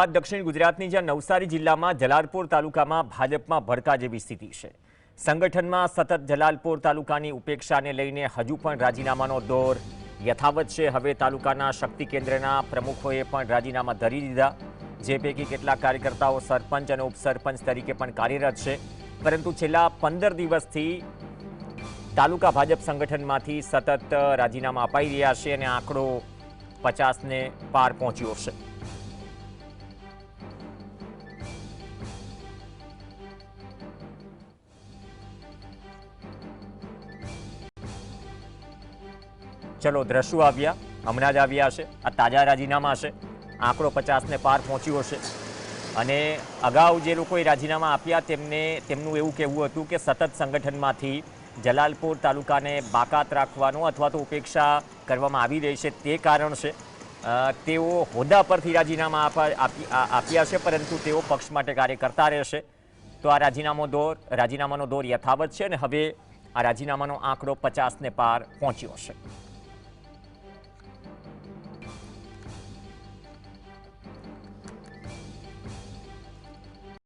દક્ષિણ ગુજરાતની જ્યાં નવસારી જિલ્લામાં જલાલપોર તાલુકામાં ભાજપમાં ભડકા જેવી સ્થિતિ છે। સંગઠનમાં સતત જલાલપોર તાલુકાની ઉપેક્ષાને લઈને હજુ પણ રાજીનામાનો દોર યથાવત છે। હવે તાલુકાના શક્તિ કેન્દ્રના પ્રમુખોએ પણ રાજીનામા ધરી દીધા, જે પૈકી કેટલાક કાર્યકર્તાઓ સરપંચ અને ઉપસરપંચ તરીકે પણ કાર્યરત છે। પરંતુ છેલ્લા 15 દિવસથી તાલુકા ભાજપ સંગઠનમાંથી સતત રાજીનામા અપાઈ રહ્યા છે અને આંકડો 50ને પાર પહોંચ્યો છે। चलो દ્રશ્યો આવ્યા, હમણાં જ આવ્યા છે। આ તાજા રાજીનામા છે। આંકડો 50ને પાર પહોંચ્યો છે અને અગાઉ જે લોકોએ રાજીનામા આપ્યા તેમનું એવું કહેવું હતું કે સતત સંગઠનમાંથી જલાલપોર તાલુકાને બાકાત રાખવાનો અથવા તો ઉપેક્ષા કરવામાં આવી રહી છે તે કારણ છે। તેઓ હોદ્દા પરથી રાજીનામા આપ્યા છે, પરંતુ તેઓ પક્ષ માટે કાર્ય કરતા રહેશે। તો આ રાજીનામાનો દોર યથાવત છે અને હવે આ રાજીનામાનો આંકડો 50ને પાર પહોંચ્યો છે।